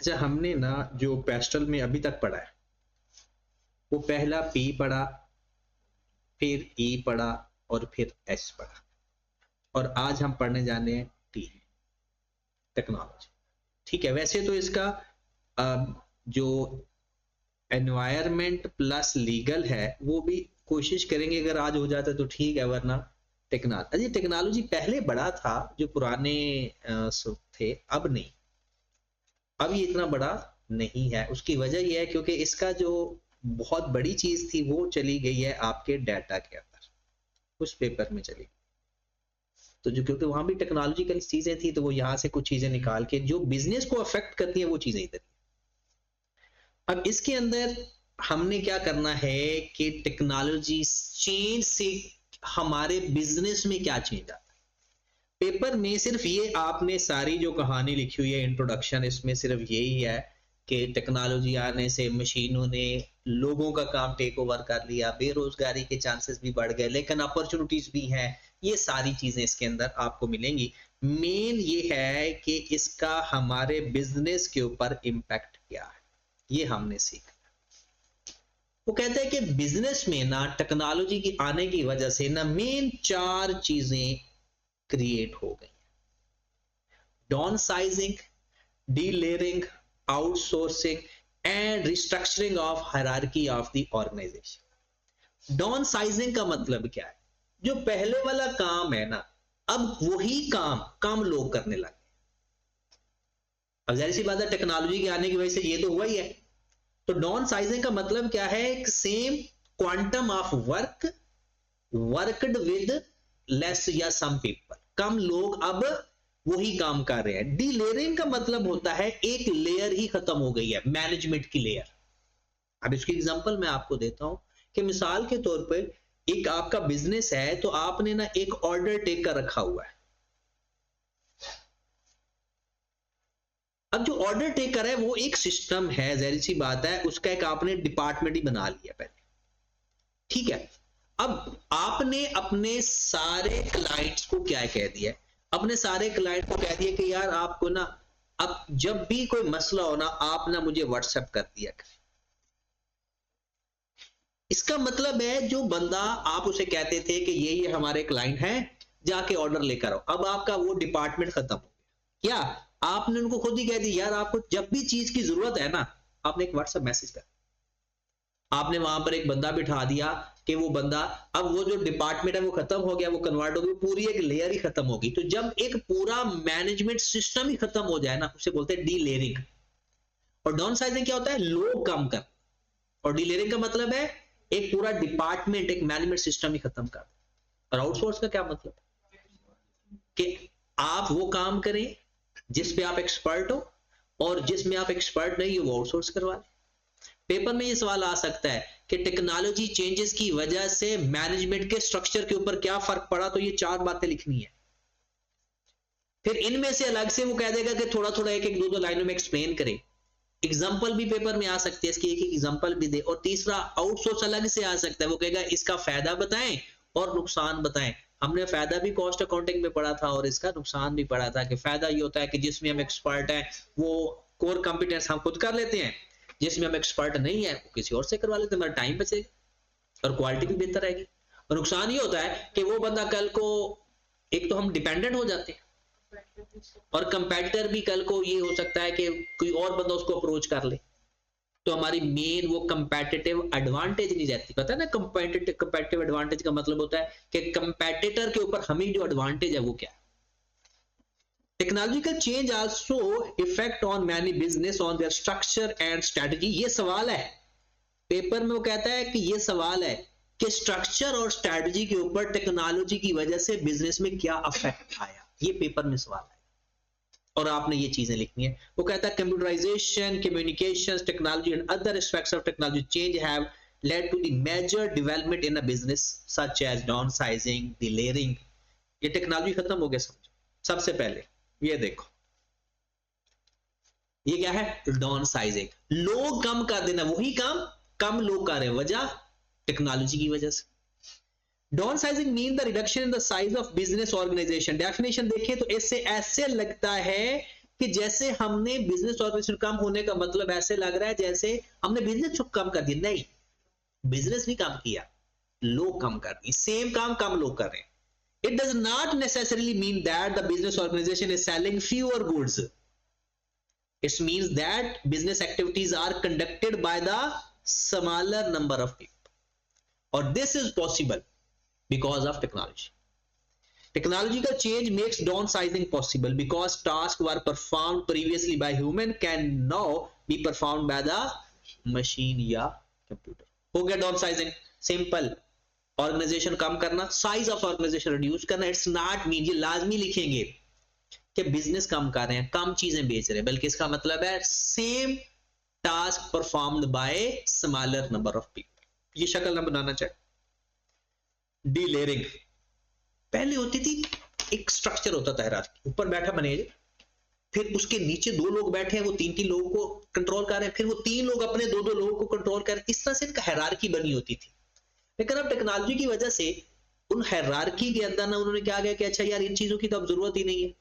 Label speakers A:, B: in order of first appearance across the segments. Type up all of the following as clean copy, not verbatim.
A: अच्छा, हमने ना जो पेस्टल में अभी तक पढ़ा है वो पहला पी पढ़ा, फिर ई पढ़ा और फिर एस पढ़ा, और आज हम पढ़ने जाने हैं टी, टेक्नोलॉजी। ठीक है, वैसे तो इसका जो एनवायरमेंट प्लस लीगल है वो भी कोशिश करेंगे, अगर आज हो जाता तो ठीक है, वरना टेक्नोलॉजी टेक्नोलॉजी पहले बड़ा था जो पुराने थे, अब नहीं, अब ये इतना बड़ा नहीं है। उसकी वजह यह है क्योंकि इसका जो बहुत बड़ी चीज थी वो चली गई है आपके डाटा के अंदर, उस पेपर में चली गई। तो जो क्योंकि वहां भी टेक्नोलॉजिकल चीजें थी तो वो यहाँ से कुछ चीजें निकाल के जो बिजनेस को अफेक्ट करती है वो चीजें इधर। अब इसके अंदर हमने क्या करना है कि टेक्नोलॉजी चेंज से हमारे बिजनेस में क्या चेंज आता है। पेपर में सिर्फ ये आपने सारी जो कहानी लिखी हुई है इंट्रोडक्शन, इसमें सिर्फ यही है कि टेक्नोलॉजी आने से मशीनों ने लोगों का काम टेक ओवर कर लिया, बेरोजगारी के चांसेस भी बढ़ गए, लेकिन अपॉर्चुनिटीज भी हैं। ये सारी चीजें इसके अंदर आपको मिलेंगी। मेन ये है कि इसका हमारे बिजनेस के ऊपर इम्पैक्ट क्या है, ये हमने सीखा। वो कहते हैं कि बिजनेस में ना टेक्नोलॉजी की आने की वजह से ना मेन 4 चीजें क्रिएट हो गई: downsizing, delayering, outsourcing and restructuring of hierarchy of the organisation. Downsizing का मतलब क्या है? जो पहले वाला काम है ना, अब वही काम कम लोग करने लगे। अब जाहिर सी बात है टेक्नोलॉजी के आने की वजह से ये तो हुआ ही है। तो डाउन साइजिंग का मतलब क्या है? Same quantum of work worked with less या सम पीपल, कम लोग अब वही काम कर रहे हैं। डीलेयरिंग का मतलब होता है एक लेयर ही खत्म हो गई है, मैनेजमेंट की लेयर। अब इसकी एग्जांपल मैं आपको देता हूं कि मिसाल के तौर पर एक आपका बिजनेस है तो आपने ना एक ऑर्डर टेकर रखा हुआ है। अब जो ऑर्डर टेकर है वो एक सिस्टम है, जाहिर सी बात है, उसका एक आपने डिपार्टमेंट ही बना लिया पहले। ठीक है, अब आपने अपने सारे क्लाइंट्स को क्या कह दिया, अपने सारे क्लाइंट को कह दिया कि यार आपको ना अब जब भी कोई मसला हो ना आप ना मुझे व्हाट्सएप कर दिया करें। इसका मतलब है जो बंदा आप उसे कहते थे कि ये हमारे क्लाइंट हैं, जाके ऑर्डर लेकर आओ, अब आपका वो डिपार्टमेंट खत्म हो गया। क्या आपने उनको खुद ही कह दिया यार आपको जब भी चीज की जरूरत है ना, आपने एक व्हाट्सएप मैसेज कर, आपने वहां पर एक बंदा बिठा दिया कि वो बंदा, अब वो जो डिपार्टमेंट है वो खत्म हो गया, वो कन्वर्ट हो गई, पूरी एक लेयर ही खत्म होगी। तो जब एक पूरा मैनेजमेंट सिस्टम ही खत्म हो जाए ना, उसे बोलते हैं डी लेयरिंग। और डाउन साइजिंग क्या होता है? लोग कम कर। और डी लेयरिंग का मतलब है एक पूरा डिपार्टमेंट, एक मैनेजमेंट सिस्टम ही खत्म कर। और आउटसोर्स का क्या मतलब? कि आप वो काम करें जिसपे आप एक्सपर्ट हो, और जिसमें आप एक्सपर्ट नहीं हो वो आउटसोर्स करवा लें। पेपर में ये सवाल आ सकता है कि टेक्नोलॉजी चेंजेस की वजह से मैनेजमेंट के स्ट्रक्चर के ऊपर क्या फर्क पड़ा, तो ये 4 बातें लिखनी है। फिर इनमें से अलग से वो कह देगा कि थोड़ा थोड़ा एक एक दो दो लाइनों में एक्सप्लेन करे। एग्जाम्पल भी पेपर में आ सकती है, इसकी एक एक एग्जाम्पल भी दे। और तीसरा आउटसोर्स अलग से आ सकता है, वो कहेगा इसका फायदा बताएं और नुकसान बताएं। हमने फायदा भी कॉस्ट अकाउंटिंग में पढ़ा था और इसका नुकसान भी पढ़ा था कि फायदा ये होता है कि जिसमें हम एक्सपर्ट हैं वो कोर कॉम्पिटेंस हम खुद कर लेते हैं, जिसमें हम एक्सपर्ट नहीं है वो किसी और से करवा लेते हैं, हमारा टाइम बचेगा और क्वालिटी भी बेहतर रहेगी। और नुकसान ये होता है कि वो बंदा कल को, एक तो हम डिपेंडेंट हो जाते हैं, और कंपेटिटर भी कल को ये हो सकता है कि कोई और बंदा उसको अप्रोच कर ले, तो हमारी मेन वो कंपेटिटिव एडवांटेज नहीं रहती। पता है ना, कंपेटिटिव एडवांटेज का मतलब होता है कि कंपेटिटर के ऊपर हमें जो एडवांटेज है वो क्या है। Technological change also effect on many business on their structure and strategy. ये सवाल है पेपर में, वो कहता है कि ये सवाल है कि स्ट्रक्चर और स्ट्रेटजी के ऊपर टेक्नोलॉजी की वजह से बिजनेस में क्या अफेक्ट आया, ये पेपर में सवाल है और आपने ये चीजें लिखनी है। वो कहता है computerisation, communications, technology and other aspects of technology change have led to the major development in a business such as downsizing, delayering। ये टेक्नोलॉजी खत्म हो गया समझो। सबसे पहले ये देखो, ये क्या है? डाउन साइजिंग, लोग कम कर देना, वही काम कम लोग कर रहे हैं, वजह टेक्नोलॉजी की वजह से। Downsizing mean the reduction in the size of business organisation. Definition देखिए तो इससे ऐसे लगता है कि जैसे हमने बिजनेस ऑर्गेनाइजेशन कम होने का मतलब ऐसे लग रहा है जैसे हमने बिजनेस कम कर दिया। नहीं, बिजनेस भी कम किया, लोग कम कर दिए, सेम काम कम लोग कर रहे हैं। It does not necessarily mean that the business organization is selling fewer goods. It means that business activities are conducted by the smaller number of people. Or this is possible because of technology. Technological change makes downsizing possible because tasks were performed previously by human can now be performed by the machine या computer. हो गया downsizing, simple. Organisation कम करना, size of organisation reduce करना। It's not mean, ये लाजमी लिखेंगे कि business कम कर रहे हैं, कम चीजें बेच रहे हैं, बल्कि इसका मतलब है same task performed by smaller number of people. ये शक्ल ना बनाना चाहिए। डीलेयरिंग पहले होती थी, एक स्ट्रक्चर होता था हायरार्की, ऊपर बैठा मैनेजर, फिर उसके नीचे दो लोग बैठे हैं, वो तीन तीन लोगों को कंट्रोल कर रहे हैं, फिर वो तीन लोग अपने दो दो लोगों को कंट्रोल कर रहे हैं। इस तरह से एक हायरार्की बनी होती थी। लेकिन अब टेक्नोलॉजी की वजह से उन हायरार्की के अंदर ना उन्होंने क्या किया कि अच्छा यार इन चीजों की तो अब जरूरत ही नहीं है।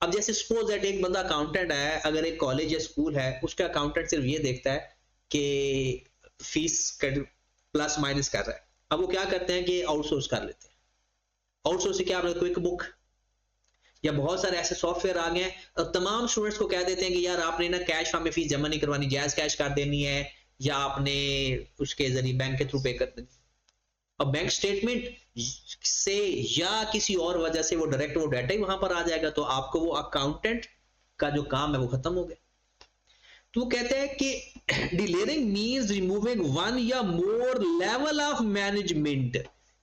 A: अब जैसे सपोज दैट एक बंदा अकाउंटेंट है, अगर एक कॉलेज या स्कूल है, उसका अकाउंटेंट सिर्फ ये देखता है कि फीस प्लस माइनस कर रहा है। अब वो क्या करते हैं कि आउटसोर्स कर लेते हैं। आउटसोर्स क्या, क्विक बुक या बहुत सारे ऐसे सॉफ्टवेयर आ गए हैं, और तमाम स्टूडेंट्स को कह देते हैं कि यार आपने ना कैश फॉर्म में फीस जमा नहीं करवानी, जायज कैश कर देनी है, या आपने उसके जरिए बैंक के थ्रू पे कर देनी। अब बैंक स्टेटमेंट से या किसी और वजह से वो डायरेक्ट वो डाटा ही वहां पर आ जाएगा, तो आपको वो अकाउंटेंट का जो काम है वो खत्म हो गया। तो वो कहते हैं कि डिलेयरिंग मींस रिमूविंग वन या मोर लेवल ऑफ मैनेजमेंट।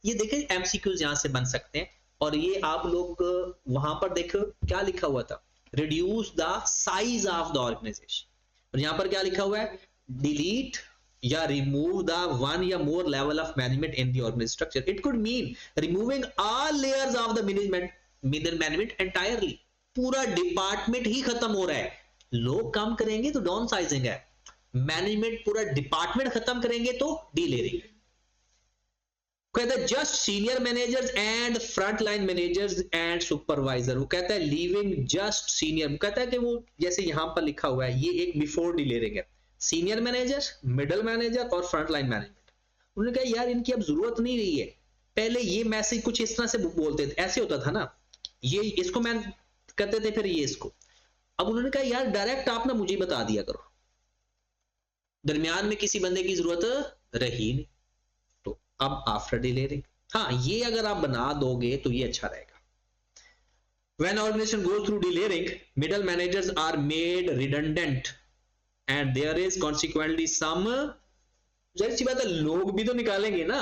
A: ये देखें एमसीक्यूज यहां से बन सकते हैं, और ये आप लोग वहां पर देखो क्या लिखा हुआ था, reduce the size of the organisation, और यहां पर क्या लिखा हुआ है, delete या remove the one या more level of management in the organization structure. It could mean removing all layers of the management entirely. पूरा डिपार्टमेंट ही खत्म हो रहा है। लोग काम करेंगे तो डाउन साइजिंग है, मैनेजमेंट पूरा डिपार्टमेंट खत्म करेंगे तो डीलेयरिंग। कहता है just senior managers and front line managers and supervisor. वो कहता है लीविंग जस्ट सीनियर, वो कहता है कि वो जैसे यहां पर लिखा हुआ है, ये एक बिफोर डीलेयरिंग है, सीनियर मैनेजर, मिडिल मैनेजर और फ्रंट लाइन मैनेजमेंट। उन्होंने कहा यार इनकी अब जरूरत नहीं रही है। पहले ये मैसेज कुछ इस तरह से बोलते थे, ऐसे होता था ना, ये इसको मैं करते थे, फिर ये इसको। अब उन्होंने कहा यार डायरेक्ट आप ना मुझे बता दिया करो, दरमियान में किसी बंदे की जरूरत रही नहीं। तो अब आफ्टर डिलेयरिंग, हाँ ये अगर आप बना दोगे तो ये अच्छा रहेगा। When organization goes through delayering, middle managers are made redundant and there is consequently some, जाहिर सी बात है लोग भी तो निकालेंगे ना,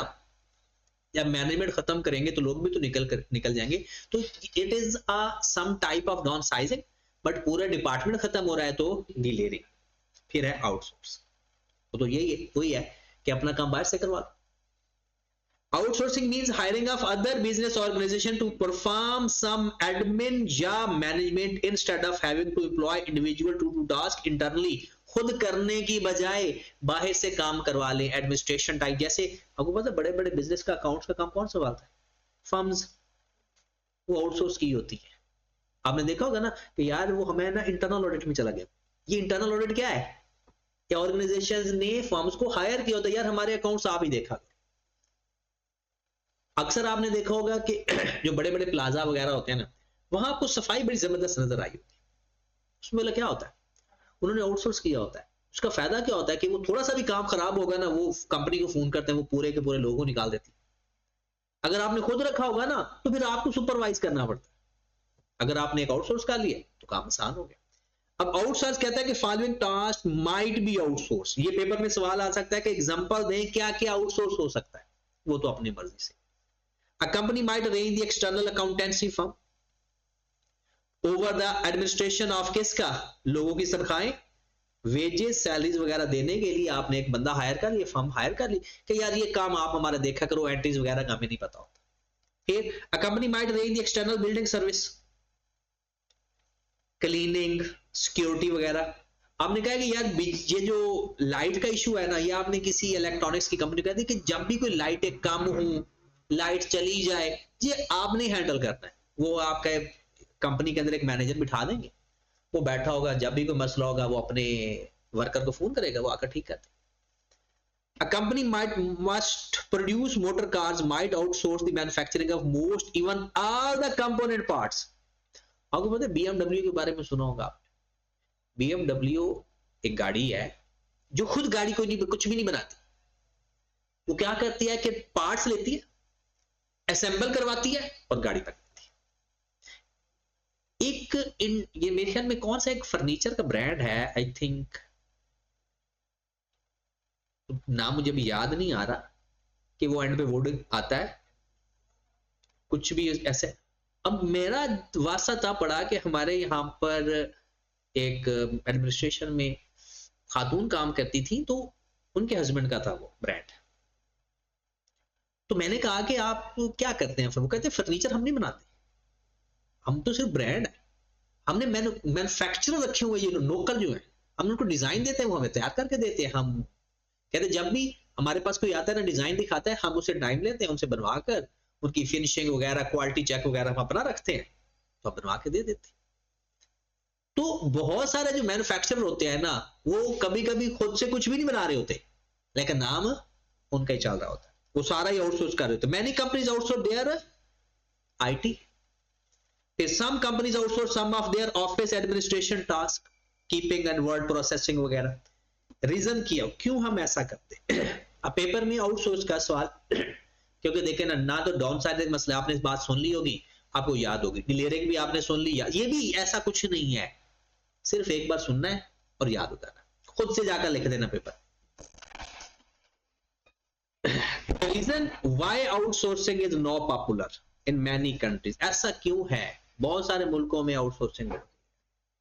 A: जब मैनेजमेंट खत्म करेंगे तो लोग भी तो निकल जाएंगे। तो it is a some type of downsizing, but पूरा डिपार्टमेंट खत्म हो रहा है तो डिलेयरिंग। फिर है आउटसोर्स, तो यही है, वही है कि अपना काम बाहर से करवा लो। Outsourcing means hiring of other business organization to perform some admin या management instead of having to employ individual to do task internally। खुद करने की बजाय बाहर से काम करवा लें, एडमिनिस्ट्रेशन टाइप। जैसे आपको पता है बड़े बड़े बिजनेस का अकाउंट्स का काम कौन संभालता है, फर्म्स, वो आउटसोर्स की होती है। आपने देखा होगा ना कि यार वो हमें ना इंटरनल ऑडिट में चला गया। ये इंटरनल ऑडिट क्या है, कि ऑर्गेनाइजेशन ने फर्म्स को हायर किया होता है, यार हमारे अकाउंट्स आप ही देखा। अक्सर आपने देखा होगा कि जो बड़े बड़े प्लाजा वगैरह होते हैं ना, वहां आपको सफाई बड़ी जबरदस्त नजर आई होती है। उसमें क्या होता है, उन्होंने आउटसोर्स किया होता है। उसका फायदा क्या होता है कि वो थोड़ा सा भी काम खराब होगा ना, वो कंपनी को फोन करते हैं, वो पूरे के पूरे लोगों निकाल देती है। अगर आपने खुद रखा होगा ना तो फिर आपको सुपरवाइज करना पड़ता है। अगर आपने एक आउटसोर्स कर लिया तो काम आसान हो गया। अब आउटसोर्स कहता है कि following task might be outsource. ये पेपर में सवाल आ सकता है कि एग्जांपल दें क्या क्या आउटसोर्स हो सकता है, वो तो अपनी मर्जी से। A company might arrange the external accountancy firm over the administration of किसका, लोगों की तनख्वाहें, वेजेस, सैलरीज वगैरह देने के लिए आपने एक बंदा हायर कर लिया, फर्म हायर कर ली कि यार ये काम आप हमारा देखा करो, एंट्रीज वगैरह का हमें नहीं पता होता। फिर a company might arrange the external building service, cleaning, security वगैरह। आपने कहा कि यार ये जो लाइट का इशू है ना, ये आपने किसी इलेक्ट्रॉनिक्स की कंपनी कह दी कि जब भी कोई लाइट एक कम हो, लाइट चली जाए, ये आपने हैंडल करना है। वो आपका कंपनी के अंदर एक मैनेजर बिठा देंगे, वो बैठा होगा, जब भी कोई मसला होगा वो अपने वर्कर को फोन करेगा, वो आकर ठीक करते। A company must produce motor cars, might outsource the manufacturing of most, even all the component parts. आपको पता है BMW के बारे में सुना होगा आपने। BMW एक गाड़ी है जो खुद गाड़ी को नहीं, कुछ भी नहीं बनाती। वो क्या करती है कि पार्ट्स लेती है, असेंबल करवाती है और गाड़ी बनाती है। ये मेरे ख्याल में कौन सा एक फर्नीचर का ब्रांड है, आई थिंक नाम मुझे भी याद नहीं आ रहा, कि वो एंड पे वुड आता है, कुछ भी ऐसे। अब मेरा वास्ता था पड़ा कि हमारे यहाँ पर एक एडमिनिस्ट्रेशन में खातून काम करती थी, तो उनके हस्बैंड का था वो ब्रांड। तो मैंने कहा कि आप क्या करते हैं? फिर वो कहते हैं फर्नीचर हम नहीं बनाते, हम तो सिर्फ ब्रांड है, हमने मैन्युफैक्चरर रखे हुए, ये नौकर जो है, हम उनको डिजाइन देते हैं, वो हमें तैयार करके देते हैं। हम कहते जब भी हमारे पास कोई आता है ना, डिजाइन दिखाता है, हम उसे टाइम लेते हैं, उनसे बनवा कर उनकी फिनिशिंग वगैरह, क्वालिटी चेक वगैरह हम अपना रखते हैं, तो हम बनवा के दे देते हैं। तो बहुत सारे जो मैन्युफैक्चरर होते हैं ना, वो कभी कभी खुद से कुछ भी नहीं बना रहे होते, लेकिन नाम उनका ही चल रहा होता है, वो सारा ही आउटसोर्स कर रहे होते हैं। Many companies outsource their IT, some companies outsource some of their office administration task, keeping and word processing वगैरह। रीजन क्यों हम ऐसा करते हैं? अब पेपर में आउटसोर्स का सवाल, क्योंकि देखें ना तो डाउन साइड मसला, आपने इस बात सुन ली होगी, आपको याद होगी, डिलेरिंग भी आपने सुन ली, ये भी ऐसा कुछ नहीं है, सिर्फ एक बार सुनना है और याद हो जाना, खुद से जाकर लिख देना paper. Reason why outsourcing is not popular in many countries, ऐसा क्यों है बहुत सारे मुल्कों में आउटसोर्सिंग?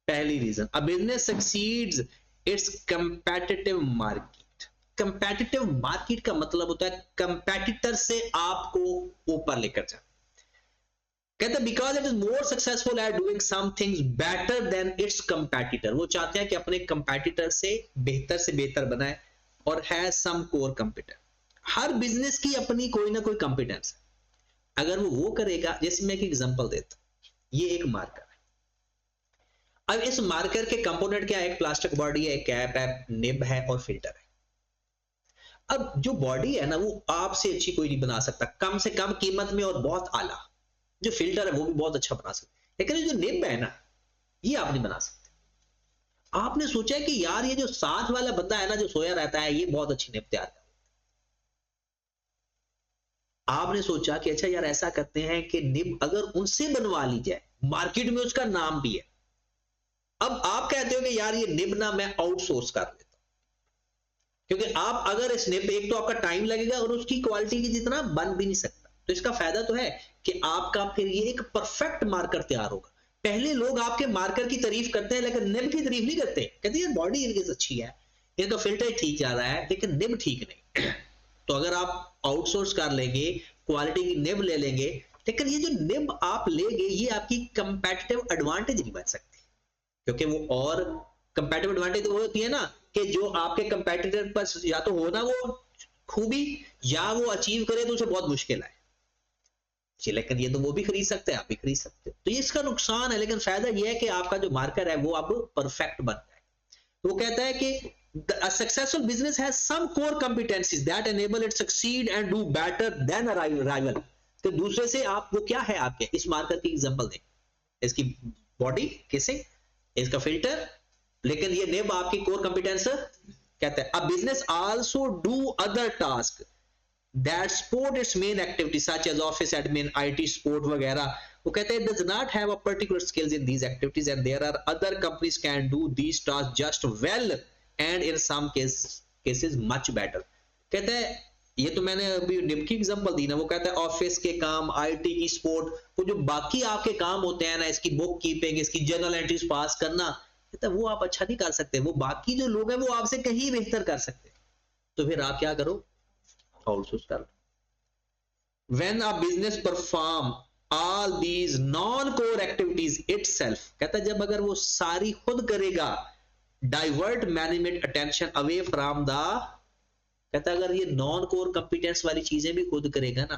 A: पहली reason, a business succeeds its competitive market. Competitive market का मतलब होता है कंपेटिटर से आपको ऊपर लेकर जाना। कहते हैं because it is more successful at doing some things better than its competitor. वो चाहते हैं कि अपने कंपेटिटर से बेहतर बनाए और हैज सम कोर कंपेटिटर। हर बिजनेस की अपनी कोई ना कोई कंपिटेंस है, अगर वो करेगा, जैसे मैं एक एग्जांपल देता हूं, ये एक मार्कर है। अब इस मार्कर के कंपोनेंट क्या है? एक प्लास्टिक बॉडी है, एक कैप है, निब है और फिल्टर है। अब जो बॉडी है ना, वो आपसे अच्छी कोई नहीं बना सकता, कम से कम कीमत में और बहुत आला। जो फिल्टर है वो भी बहुत अच्छा बना सकता, लेकिन ये जो निब है ना, ये आप नहीं बना सकते। आपने सोचा है कि यार ये जो साथ वाला बंदा है ना, जो सोया रहता है, ये बहुत अच्छी निब तैयार है। आपने सोचा कि अच्छा यार ऐसा करते हैं कि निब अगर उनसे बनवा ली जाए, मार्केट में उसका नाम भी है। अब आप कहते हो कि यार ये निब ना मैं आउटसोर्स कर लेता हूं, क्योंकि आप अगर इस निब, एक तो आपका टाइम लगेगा और उसकी क्वालिटी की जितना बन भी नहीं सकता। तो इसका फायदा तो है कि आपका फिर ये एक परफेक्ट मार्कर तैयार होगा। पहले लोग आपके मार्कर की तारीफ करते हैं, लेकिन निब की तारीफ नहीं करते, कहते हैं बॉडी इनकी अच्छी है, ये तो फिल्टर ठीक जा रहा है, लेकिन निब ठीक नहीं। तो अगर आप आउटसोर्स कर लेंगे, क्वालिटी की निब ले लेंगे, लेकिन ये जो निब आप लेंगे, ये आपकी कंपेटिटिव एडवांटेज नहीं बन सकती, क्योंकि वो और कंपेटिटिव एडवांटेज तो वो होती है ना कि जो आपके कंपेटिटर पर या तो हो ना वो खूबी, या वो अचीव करे तो उसे बहुत मुश्किल है, लेकिन ये तो वो भी खरीद सकते हैं, आप भी खरीद सकते हो। तो ये इसका नुकसान है, लेकिन फायदा ये है कि आपका जो मार्कर है वो अब परफेक्ट बन जाए। तो वो कहता है कि a successful business has some core competencies that enable it succeed and do better than a rival। तो दूसरे से आप वो क्या है आपके, इस मार्कर की एग्जांपल दें, इसकी बॉडी केसिंग, इसका फिल्टर, लेकिन ये निब आपकी कोर कंपिटेंस कहता है। a business also do other tasks that support its main activities such as office admin, IT support वगैरह। वो कहते हैं does not have a particular skills in these activities and there are other companies can do these tasks just well and in some cases much better। कहते हैं ये तो मैंने अभी निब की एग्जांपल दी ना, वो कहता है ऑफिस के काम, आईटी की सपोर्ट, वो जो बाकी आपके काम होते हैं ना, इसकी बुक कीपिंग, इसकी जर्नल एंट्रीज पास करना, कहता है वो आप अच्छा नहीं कर सकते, वो बाकी जो लोग हैं वो आपसे कहीं बेहतर कर सकते। तो फिर आप क्या करो, आउटसोर्स कर लो। When a business perform all these non-core activities itself, कहता है जब अगर वो सारी खुद करेगा, divert management attention away from the, कहता है अगर ये नॉन कोर कंपिटेंस वाली चीजें भी खुद करेगा ना,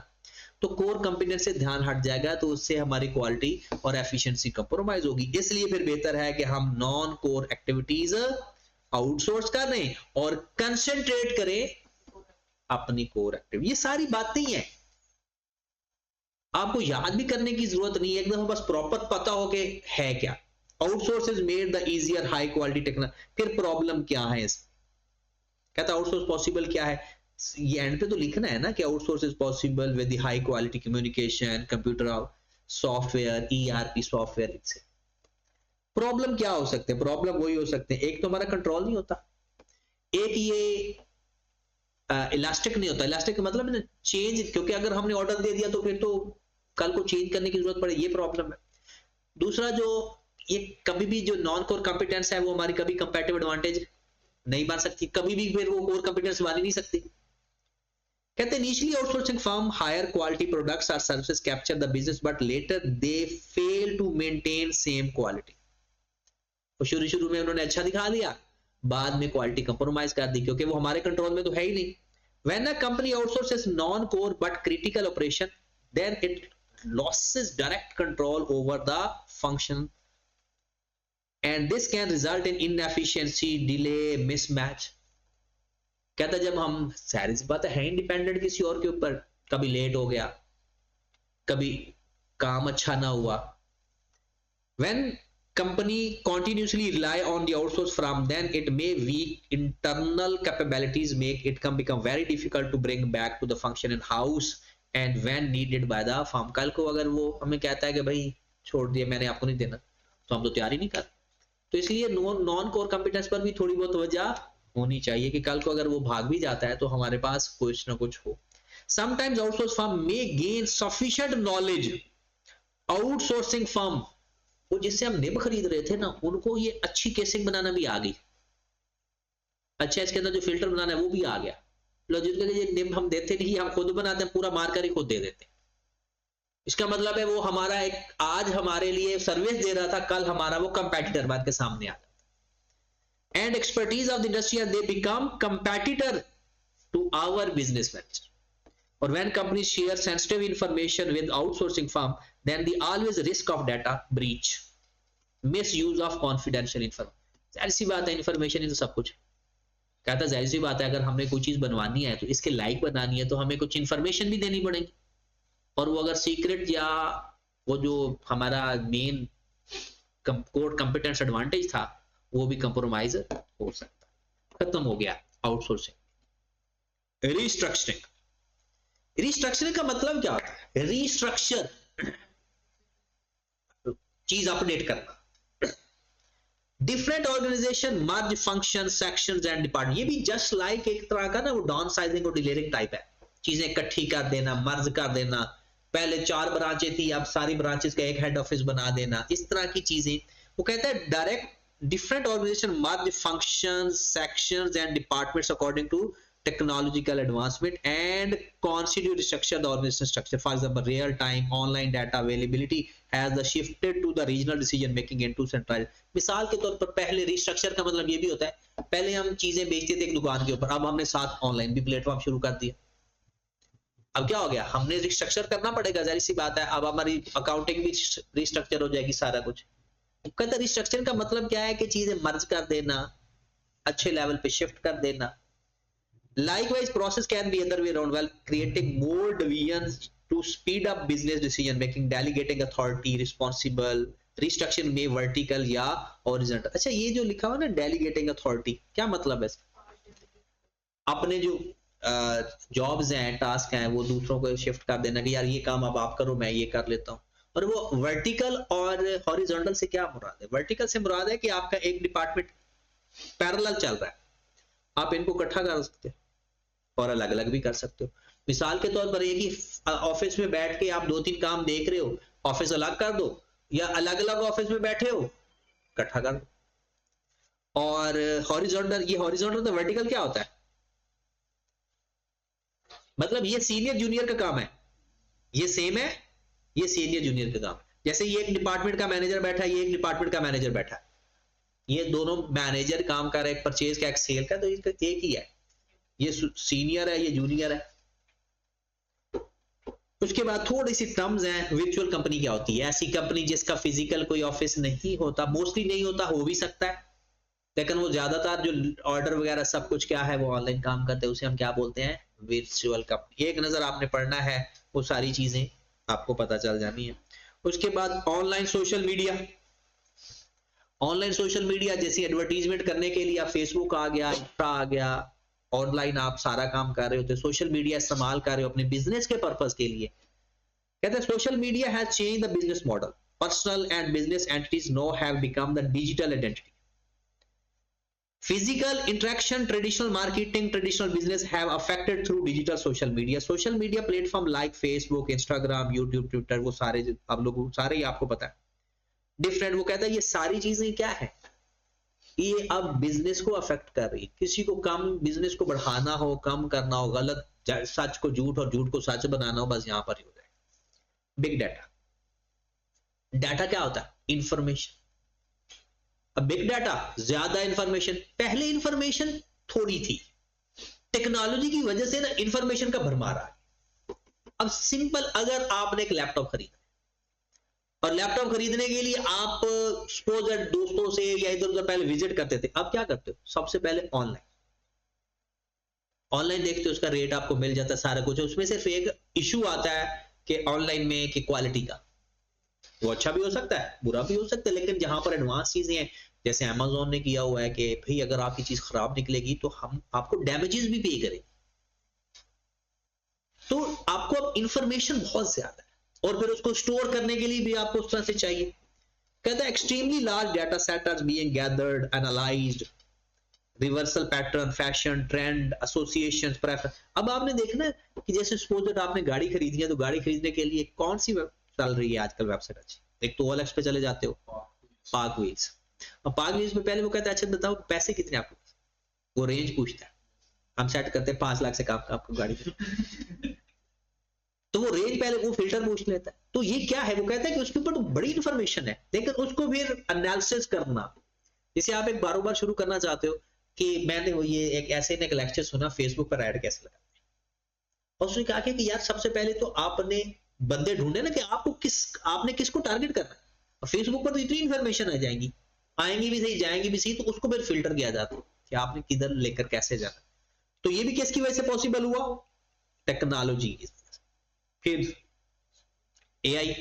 A: तो कोर कंपिटेंस से ध्यान हट जाएगा, तो उससे हमारी क्वालिटी और एफिशिएंसी कंप्रोमाइज होगी। इसलिए फिर बेहतर है कि हम नॉन कोर एक्टिविटीज आउटसोर्स कर दें और कंसंट्रेट करें अपनी कोर एक्टिविटी। ये सारी बातें ही हैं, आपको याद भी करने की जरूरत नहीं है, एकदम बस प्रॉपर पता हो कि है क्या। Outsource is made the easier high quality technology. फिर प्रॉब्लम क्या है इसमें, कहता आउटसोर्स पॉसिबल क्या है, ये एंड पे तो लिखना है ना कि outsource is possible with the high quality communication, computer software, ERP software. इससे प्रॉब्लम क्या हो सकते हैं, प्रॉब्लम वही हो सकते हैं, एक तो हमारा कंट्रोल नहीं होता, एक ये इलास्टिक नहीं होता। इलास्टिक का मतलब है चेंज, क्योंकि अगर हमने ऑर्डर दे दिया तो फिर तो कल को चेंज करने की जरूरत पड़े, ये प्रॉब्लम है। दूसरा जो ये कभी भी जो नॉन कोर कॉम्पिटेंस है वो हमारी कभी कंपैरेटिव एडवांटेज नहीं बन सकती, कभी भी फिर वो कोर कॉम्पिटेंस बन ही नहीं सकती। कहते हैं initially outsourcing firm higher quality products और services capture the business but later they fail to maintain same quality. तो शुरू में उन्होंने अच्छा दिखा दिया, बाद में क्वालिटी कंप्रोमाइज कर दी, क्योंकि वो हमारे कंट्रोल में तो है ही नहीं। When a company outsources non-core but critical operation, then it loses direct control over the function, and this can result in inefficiency, delay, mismatch. कहता जब हम सारी सी बात है इंडिपेंडेंट किसी और के ऊपर, कभी लेट हो गया, कभी काम अच्छा ना हुआ, when company continuously rely on the outsource firm, then it may weak internal capabilities, make it become very difficult to bring back to the function in house and when needed by the firm. कल को अगर वो हमें कहता है कि भाई छोड़ दिया, मैंने आपको नहीं देना, तो हम तो तैयार ही नहीं कर। तो इसलिए नॉन कोर कॉम्पिटेंस पर भी थोड़ी बहुत वजह होनी चाहिए कि कल को अगर वो भाग भी जाता है तो हमारे पास कुछ ना कुछ हो। Sometimes outsource firm may gain sufficient knowledge. Outsourcing firm वो जिससे हम निब खरीद रहे थे ना, उनको ये अच्छी केसिंग बनाना भी आ गई, अच्छा इसके अंदर जो फिल्टर बनाना है वो भी आ गया। लॉजिकली ये निब हम देते नहीं, हम खुद बनाते हैं, पूरा मार्कर ही खुद दे देते हैं। इसका मतलब है वो हमारा एक आज हमारे लिए सर्विस दे रहा था, कल हमारा वो कंपेटिटर बात के सामने आ जाता। And expertise of the industry and they become competitor to our business venture. और when companies share sensitive information with outsourcing firm, then the always risk of data breach, misuse of confidential information. जाहिर सी बात है, information ही तो सब कुछ। कहता जाहिर सी बात है अगर हमने कोई चीज बनवानी है तो इसके लाइक बनानी है तो हमें कुछ इंफॉर्मेशन भी देनी पड़ेगी, और वो अगर सीक्रेट या वो जो हमारा मेन कोर कंपिटेंस एडवांटेज था वो भी कंप्रोमाइज हो सकता। खत्म हो गया आउटसोर्सिंग। रिस्ट्रक्चरिंग, रिस्ट्रक्चरिंग का मतलब क्या होता है, रिस्ट्रक्चर चीज अपडेट करना। Different organisation merge function sections and department, ये भी जस्ट लाइक एक तरह का ना वो डाउन साइजिंग और डिलेयरिंग टाइप है, चीजें इकट्ठी कर देना, मर्ज कर देना। पहले 4 ब्रांचें थी, अब सारी ब्रांचेस का एक हेड ऑफिस बना देना, इस तरह की चीजें। वो कहता है direct different organisation merge functions sections and departments according to technological advancement and constitute structure the organization structure. For example, real time online data availability has the shifted to the regional decision making into central. मिसाल के तौर पर पहले restructure का मतलब ये भी होता है, पहले हम चीजें बेचते थे एक दुकान के ऊपर, अब हमने साथ ऑनलाइन भी प्लेटफॉर्म शुरू कर दिया। अब क्या हो गया, हमने रिस्ट्रक्चर करना पड़ेगा, जाहिर सी बात है, अब हमारी अकाउंटिंग भी रिस्ट्रक्चर हो जाएगी, सारा कुछ। कहता रिस्ट्रक्चर का मतलब क्या है कि चीजें मर्ज कर देना, अच्छे लेवल पे शिफ्ट कर देना। Likewise, process can be other way around, while creating more divisions to speed up business decision making, delegating authority, responsible, restructuring में vertical या horizontal। अच्छा ये जो लिखा हुआ ना delegating authority, क्या मतलब है इसका? अपने जो जॉब्स हैं, टास्क हैं, वो दूसरों को शिफ्ट कर देना कि यार ये काम अब आप करो, मैं ये कर लेता हूँ। और वो वर्टिकल और हॉरिजॉन्टल से क्या मुराद है? वर्टिकल से मुराद है कि आपका एक डिपार्टमेंट पैरेलल चल रहा है, आप इनको इकट्ठा कर सकते हो और अलग अलग भी कर सकते हो। मिसाल के तौर पर एक ही ऑफिस में बैठ के आप 2-3 काम देख रहे हो, ऑफिस अलग कर दो, या अलग अलग ऑफिस में बैठे हो इकट्ठा कर दो। और हॉरिजॉन्टल, ये हॉरिजॉन्टल तो वर्टिकल क्या होता है, मतलब ये सीनियर जूनियर का काम है, ये सेम है, ये सीनियर जूनियर का काम है। जैसे ये एक डिपार्टमेंट का मैनेजर बैठा है, ये एक डिपार्टमेंट का मैनेजर बैठा है, ये दोनों मैनेजर काम कर रहे हैं, एक परचेज का एक सेल का, तो इसका एक ही है, ये सीनियर है, ये जूनियर है। उसके बाद थोड़ी सी टर्म्स हैं। वर्चुअल कंपनी क्या होती है? ऐसी कंपनी जिसका फिजिकल कोई ऑफिस नहीं होता, मोस्टली नहीं होता, हो भी सकता है, लेकिन वो ज्यादातर जो ऑर्डर वगैरह सब कुछ क्या है वो ऑनलाइन काम करते हैं, उसे हम क्या बोलते हैं? Virtual company. एक नजर आपने पढ़ना है, वो सारी चीजें आपको पता चल जानी है। उसके बाद online social media. Online social media जैसे एडवर्टीजमेंट करने के लिए आप फेसबुक आ गया, इंस्टा आ गया, ऑनलाइन आप सारा काम कर रहे होते, सोशल मीडिया इस्तेमाल कर रहे हो अपने बिजनेस के पर्पस के लिए। कहते हैं social media has change the business model, personal and business entities no have become the digital identity. Physical interaction, traditional marketing, traditional business have affected through digital social media. Social media platform like Facebook, Instagram, YouTube, Twitter, वो सारे आप लोग सारे ही आपको पता है different. वो कहता है ये सारी चीजें क्या है, ये अब बिजनेस को अफेक्ट कर रही है। किसी को कम बिजनेस को बढ़ाना हो, कम करना हो, गलत सच को झूठ और झूठ को सच बनाना हो, बस यहां पर ही हो जाए। Big data. डाटा क्या होता है? इंफॉर्मेशन। अब बिग डाटा ज्यादा इंफॉर्मेशन, पहले इंफॉर्मेशन थोड़ी थी, टेक्नोलॉजी की वजह से ना इंफॉर्मेशन का भरमार आ गया। अब सिंपल, अगर आपने एक लैपटॉप खरीदा और लैपटॉप खरीदने के लिए आप सपोज दोस्तों से या इधर उधर पहले विजिट करते थे, अब क्या करते हो? सबसे पहले ऑनलाइन ऑनलाइन देखते हो, उसका रेट आपको मिल जाता है, सारा कुछ। उसमें सिर्फ एक इशू आता है कि ऑनलाइन में कि क्वालिटी का, वो अच्छा भी हो सकता है, बुरा भी हो सकता है, लेकिन जहां पर एडवांस चीजें हैं, जैसे अमेज़न ने किया हुआ है कि भाई अगर आपकी चीज खराब निकलेगी तो हम आपको डैमेजेस भी पे करेंगे। तो आपको अब इंफॉर्मेशन बहुत ज्यादा है और फिर उसको स्टोर करने के लिए भी आपको उस तरह से चाहिए। कहता है extremely large data set are being gathered, analysed, reversal pattern, fashion, trend, associations, preference. अब आपने देखना है कि जैसे सपोज दैट आपने गाड़ी खरीदनी है, तो गाड़ी खरीदने के लिए कौन सी चल रही है आजकल वेबसाइट अच्छी? एक तो OLX पे चले जाते हो, पार्क व्हील्स। और पार्क व्हील्स में पहले वो कहता है अच्छा बताओ पैसे कितने आपको, वो रेंज पूछता है, हम सेट करते हैं 5 लाख से कम आपको गाड़ी तो वो रेंज पहले वो फिल्टर पूछ लेता है। तो ये क्या है? वो कहता है कि उसके ऊपर तो बड़ी इंफॉर्मेशन है, लेकिन उसको फिर एनालिसिस करना। जैसे आप एक बारोबार शुरू करना चाहते हो कि मैंने वो ये एक ऐसे एक लेक्चर सुना फेसबुक पर ऐड कैसे लगाते हैं, और उसने कहा कि यार सबसे पहले तो आपने बंदे ढूंढे ना कि आपने किसको टारगेट करना है। और फेसबुक पर तो इतनी इंफॉर्मेशन आ जाएंगी, आएंगी भी सही जाएंगी भी सही, तो उसको फिर फिल्टर किया जाता है कि आपने किधर लेकर कैसे जाना। तो ये भी किसकी वजह से पॉसिबल हुआ? टेक्नोलॉजी की। फिर एआई,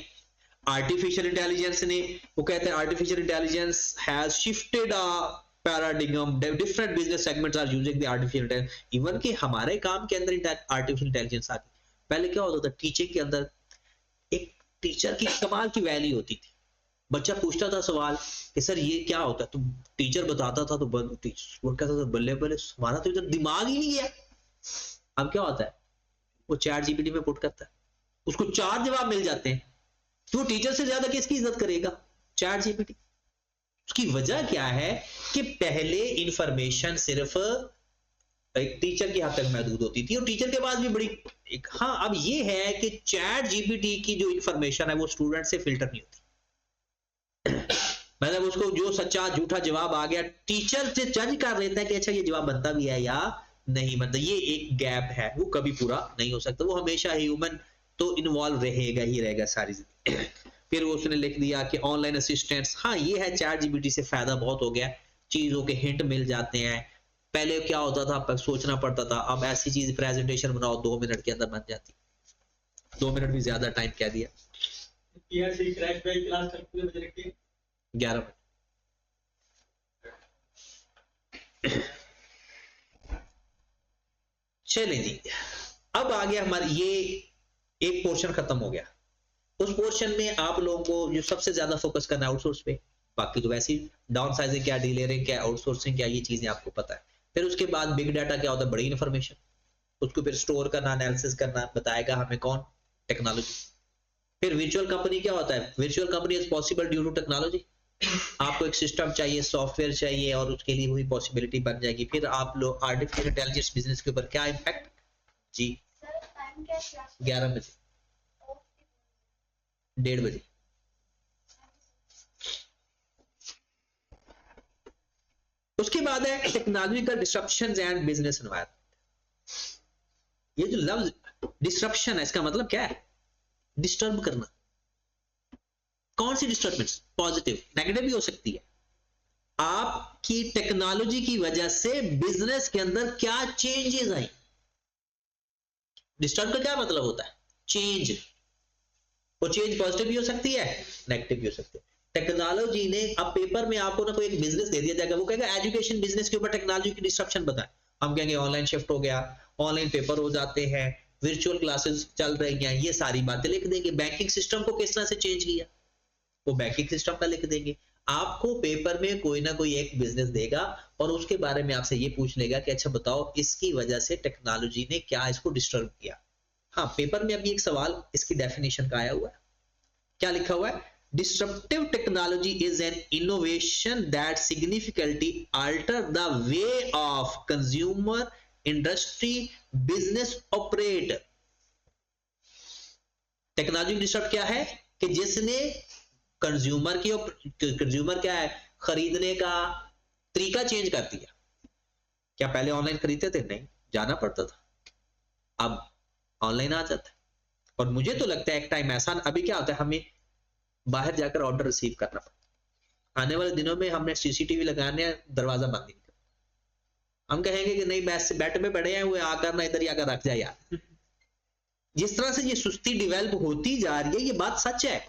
A: आर्टिफिशियल इंटेलिजेंस ने, वो कहते हैं artificial intelligence has shifted a paradigm, different business segments are using the artificial intelligence. Even कि हमारे काम के अंदर आर्टिफिशियल इंटेलिजेंस आ गई। पहले क्या होता था, टीचिंग के अंदर एक टीचर की कमाल की वैल्यू होती थी। बच्चा पूछता था सवाल कि सर ये क्या होता है, तो टीचर बताता था, तो वो कहता था बल्ले बल्ले, हमारा तो इधर दिमाग ही नहीं गया। अब क्या होता है, वो चैट जीपीटी में पुट करता है, उसको 4 जवाब मिल जाते हैं, तो वो टीचर से ज्यादा किसकी इज्जत करेगा? Chat GPT. उसकी वजह क्या है कि पहले इंफॉर्मेशन सिर्फ एक टीचर की हद तक महदूद होती थी, और टीचर के पास भी बड़ी हाँ, अब ये है कि चैट जीपीटी की जो इंफॉर्मेशन है वो स्टूडेंट से फिल्टर नहीं होती। मतलब उसको जो सच्चा झूठा जवाब आ गया, टीचर से जज कर लेता है कि अच्छा ये जवाब बनता भी है या नहीं बनता। ये एक गैप है, वो कभी पूरा नहीं हो सकता। वो हमेशा ह्यूमन तो इन्वॉल्व रहेगा ही रहेगा सारी जिंदगी। फिर उसने लिख दिया कि ऑनलाइन असिस्टेंट्स, हाँ ये है, चैट जीपीटी से फायदा बहुत हो गया, चीजों के हिंट मिल जाते हैं। पहले क्या होता था, पर सोचना पड़ता था, अब ऐसी चीज प्रेजेंटेशन बनाओ 2 मिनट के अंदर बन जाती। 2 मिनट भी ज्यादा टाइम कह दिया। 11 बजे। चलें जी, अब आ गया हमारे ये एक पोर्शन खत्म हो गया। उस पोर्शन में आप लोगों को जो सबसे ज्यादा फोकस करना है आउटसोर्स पे, बाकी तो वैसे ही डाउन साइजिंग क्या, डीलेयरिंग क्या, आउटसोर्सिंग क्या, ये चीजें आपको पता है। फिर उसके बाद बिग डाटा क्या होता है, बड़ी इंफॉर्मेशन, उसको फिर स्टोर करना, एनालिसिस करना, बताएगा हमें कौन? टेक्नोलॉजी। फिर वर्चुअल कंपनी क्या होता है? Virtual company is possible due to technology. आपको एक सिस्टम चाहिए, सॉफ्टवेयर चाहिए, और उसके लिए वही पॉसिबिलिटी बन जाएगी। फिर आप लोग आर्टिफिशियल इंटेलिजेंस बिजनेस के ऊपर क्या इम्पैक्ट जी? 11 बजे, 1:30 बजे। उसके बाद है technological disruptions and business environment. ये जो लफ्ज डिस्ट्रप्शन है, इसका मतलब क्या है? डिस्टर्ब करना। कौन सी डिस्टर्बेंस? पॉजिटिव, नेगेटिव भी हो सकती है। आपकी टेक्नोलॉजी की वजह से बिजनेस के अंदर क्या चेंजेस आई। डिस्टर्ब का क्या मतलब होता है? चेंज। वो चेंज पॉजिटिव भी हो सकती है, नेगेटिव भी हो सकती है। टेक्नोलॉजी ने, अब पेपर में आपको ना कोई एक बिजनेस दे दिया जाएगा, वो कहेगा एजुकेशन बिजनेस के ऊपर टेक्नोलॉजी की डिस्ट्रप्शन बताएं। हम कहेंगे ऑनलाइन शिफ्ट हो गया, ऑनलाइन पेपर हो जाते हैं, वर्चुअल क्लासेस चल रही हैं, ये सारी बातें लिख देंगे। बैंकिंग सिस्टम को किस तरह से चेंज किया, वो बैंकिंग सिस्टम का लिख देंगे। आपको पेपर में कोई ना कोई एक बिजनेस देगा और उसके बारे में आपसे ये पूछ लेगा कि अच्छा बताओ इसकी वजह से टेक्नोलॉजी ने क्या इसको डिस्टर्ब किया। हाँ, पेपर में अभी एक सवाल इसकी डेफिनेशन का आया हुआ है, क्या लिखा हुआ है? Disruptive technology is an innovation that significantly alter the way of consumer industry business operate. Technology disturb क्या है कि जिसने कंज्यूमर क्या है, खरीदने का तरीका चेंज कर दिया। क्या पहले ऑनलाइन खरीदते थे? नहीं, जाना पड़ता था, अब ऑनलाइन आ जाता है। और मुझे तो लगता है एक टाइम ऐसा, अभी क्या होता है, हमें बाहर जाकर ऑर्डर रिसीव करना पड़ता। आने वाले दिनों में हमने सीसीटीवी लगाने, दरवाजा बंद नहीं करना। हम कहेंगे कि नहीं, बैठ में पड़े हैं हुए, आकर ना इधर ही आकर रख जाए यार। जिस तरह से ये सुस्ती डेवलप होती जा रही है, ये बात सच है।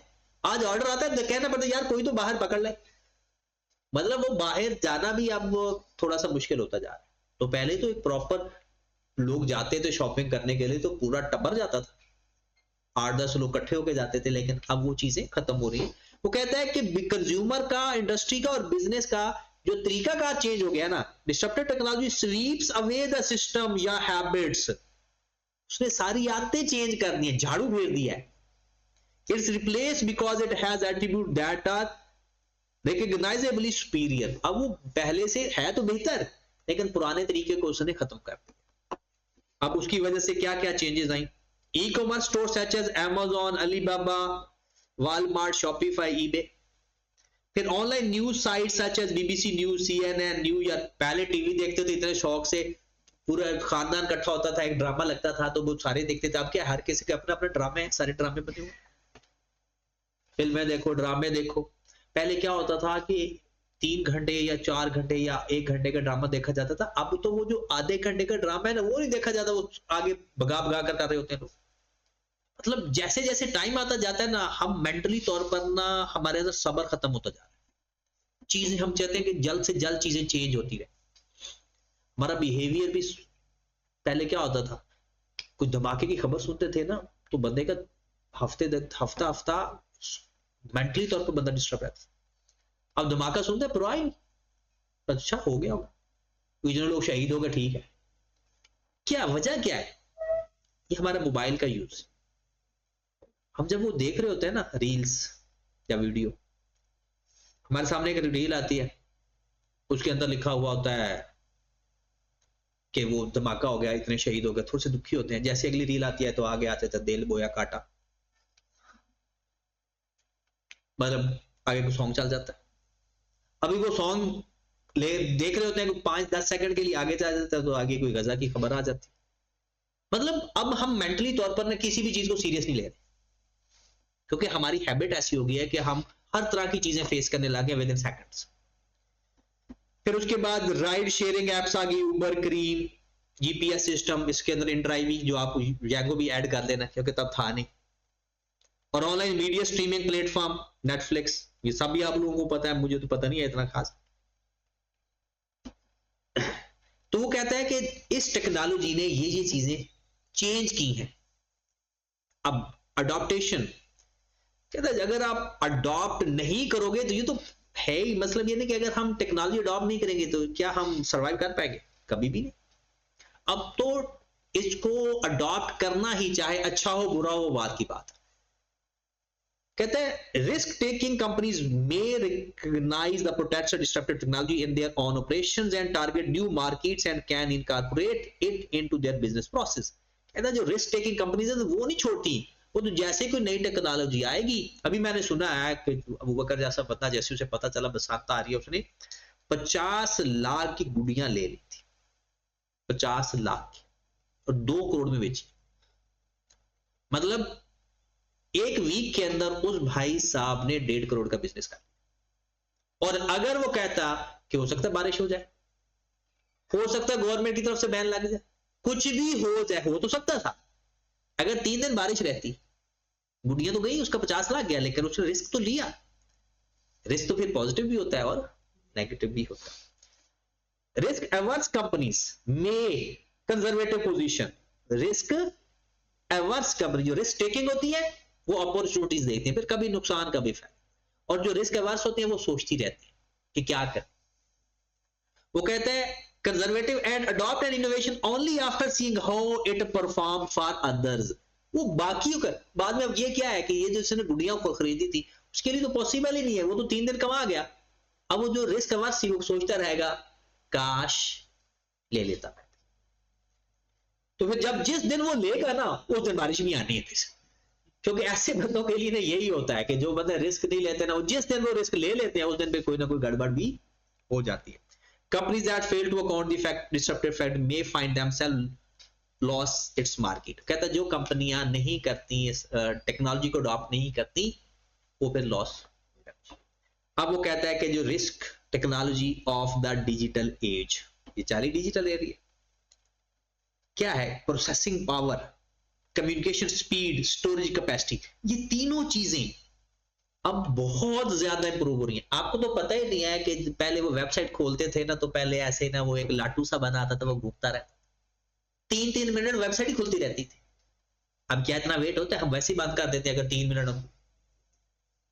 A: आज ऑर्डर आता है तो कहना पड़ता है यार कोई तो बाहर पकड़ ले। मतलब वो बाहर जाना भी अब वो थोड़ा सा मुश्किल होता जा रहा है। तो पहले तो एक प्रॉपर लोग जाते थे शॉपिंग करने के लिए तो पूरा टब्बर जाता था, 8-10 लोग इकट्ठे होकर जाते थे, लेकिन अब वो चीजें खत्म हो रही है। वो कहता है कि कंज्यूमर का, इंडस्ट्री का और बिजनेस का जो तरीका का चेंज हो गया ना, disruptive technology sweeps away the system या हैबिट्स। उसने सारी आदतें चेंज कर दी है, झाड़ू फेर दिया है। It's replace because it has attribute that are recognisably superior. अब वो पहले से है तो बेहतर, लेकिन पुराने तरीके को उसने खत्म कर दिया। अब उसकी वजह से क्या क्या चेंजेस आई? E commerce store such as Amazon, Alibaba, Walmart, Shopify, eBay. फिर online news site such as BBC news, CNN news. या पहले टीवी देखते थे इतने शौक से, पूरा खानदान इकट्ठा होता था, एक ड्रामा लगता था तो वो सारे देखते थे। अब क्या, हर किसी के अपने अपने ड्रामे हैं, सारे ड्रामे बने हुए, फिल्में देखो, ड्रामे देखो। पहले क्या होता था कि 3 घंटे या 4 घंटे या 1 घंटे का ड्रामा देखा जाता था। अब तो वो जो आधे घंटे का ड्रामा है ना, वो नहीं देखा जाता, वो आगे भगा भगा कर रहे होते हैं लोग। मतलब जैसे जैसे टाइम आता जाता है ना, हम मेंटली तौर पर ना, हमारे अंदर सब्र खत्म होता जा रहा है। चीजें हम चाहते हैं कि जल्द से जल्द चीजें चेंज होती रहे। हमारा बिहेवियर भी, पहले क्या होता था, कुछ धमाके की खबर सुनते थे ना तो बंदे का हफ्ता हफ्ता मेंटली तौर पर बंदा डिस्टर्ब रहता। अब धमाका सुनते परवाह ही, अच्छा हो गया होगा, कुछ लोग शहीद हो गए, ठीक है। क्या वजह क्या है? ये हमारा मोबाइल का यूज। हम जब वो देख रहे होते हैं ना रील्स या वीडियो, हमारे सामने एक रील आती है, उसके अंदर लिखा हुआ होता है कि वो धमाका हो गया, इतने शहीद हो गए, थोड़े से दुखी होते हैं। जैसे अगली रील आती है तो आगे आते थे दिल बोया काटा, मतलब आगे को सॉन्ग चल जाता है। अभी वो सॉन्ग देख रहे होते हैं 5-10 सेकंड के लिए, आगे चल जाता है तो आगे कोई गजा की खबर आ जाती। मतलब अब हम मेंटली तौर पर ना किसी भी चीज को सीरियस नहीं ले रहे, क्योंकि हमारी हैबिट ऐसी हो गई है कि हम हर तरह की चीजें फेस करने लगे विद इन सेकंड्स। फिर उसके बाद राइड शेयरिंग एप्स आ गई, उबर, क्रीम, GPS सिस्टम, इसके अंदर इन ड्राइविंग, जो आप जैगो भी ऐड कर देना क्योंकि तब था नहीं। और online media streaming platform, Netflix, ये सब भी आप लोगों को पता है, मुझे तो पता नहीं है इतना खास। तो वो कहता है कि इस टेक्नोलॉजी ने ये चीजें चेंज की हैं। अब अडॉप्टेशन, कहता है अगर आप अडॉप्ट नहीं करोगे तो ये तो है ही, मतलब ये नहीं कि अगर हम टेक्नोलॉजी अडॉप्ट नहीं करेंगे तो क्या हम सरवाइव कर पाएंगे? कभी भी नहीं। अब तो इसको अडॉप्ट करना ही, चाहे अच्छा हो बुरा हो, बात की बात। कहते हैं risk taking companies may recognise the potential disruptive technology in their own operations and target new markets and can incorporate it into their business process. कहता है जो रिस्क टेकिंग कंपनीज है वो नहीं छोड़ती, वो तो जैसे कोई नई टेक्नोलॉजी आएगी, अभी मैंने सुना है कि अबू बकर जैसा बंदा, जैसे उसे पता चला बरसात आ रही है, उसने 50 लाख की गुड़ियां ले ली थी, 50 लाख की, और 2 करोड़ में बेची। मतलब 1 वीक के अंदर उस भाई साहब ने 1.5 करोड़ का बिजनेस कर, और अगर वो कहता कि हो सकता है बारिश हो जाए, हो सकता है गवर्नमेंट की तरफ से बैन लग जाए, कुछ भी हो जाए, हो तो सकता था। अगर 3 दिन बारिश रहती, गुड़िया तो गई, उसका 50 लाख गया, लेकिन उसने रिस्क तो लिया। रिस्क तो फिर पॉजिटिव भी होता है और नेगेटिव भी होता है। रिस्क एवर्स कंपनीज में conservative position, risk averse company जो रिस्क टेकिंग होती है वो अपॉर्चुनिटीज देखती है, फिर कभी नुकसान कभी फायदा, और जो रिस्क एवर्स होती है वो सोचती रहती है कि क्या कर। वो कहते हैं conservative and adopt N innovation only after seeing how it perform for others. वो बाकियों का बाद में, अब ये क्या है कि ये जो इसने गुड़िया को खरीदी थी उसके लिए तो पॉसिबल ही नहीं है, वो तो 3 दिन कमा गया। अब वो जो रिस्क अवर्स थी वो सोचता रहेगा काश ले लेता। तो फिर जब जिस दिन वो लेगा ना उस दिन बारिश भी आनी है, क्योंकि ऐसे बंदों के लिए ना यही होता है कि जो बंदे रिस्क नहीं लेते ना, जिस दिन वो रिस्क ले लेते हैं उस दिन पे कोई ना कोई गड़बड़ भी हो जाती है। Companies that fail to account the fact disruptive fact may find themself loss its market. कहता है जो कंपनियां नहीं करती, टेक्नोलॉजी को अडॉप्ट नहीं करती, वो फिर लॉस। अब वो कहता है कि जो risk technology of the digital age, ये चाली डिजिटल एरिया क्या है, processing power, communication speed, storage capacity, ये तीनों चीजें अब बहुत ज्यादा इंप्रूव हो रही हैं। आपको तो पता ही नहीं है कि पहले वो वेबसाइट खोलते थे ना, तो पहले ऐसे ना वो एक लाटू सा बना आता था, वो घूमता रहता, 3-3 मिनट वेबसाइट ही खुलती रहती थी। अब क्या इतना वेट होता है, हम वैसे ही बंद कर देते हैं अगर 3 मिनट हो।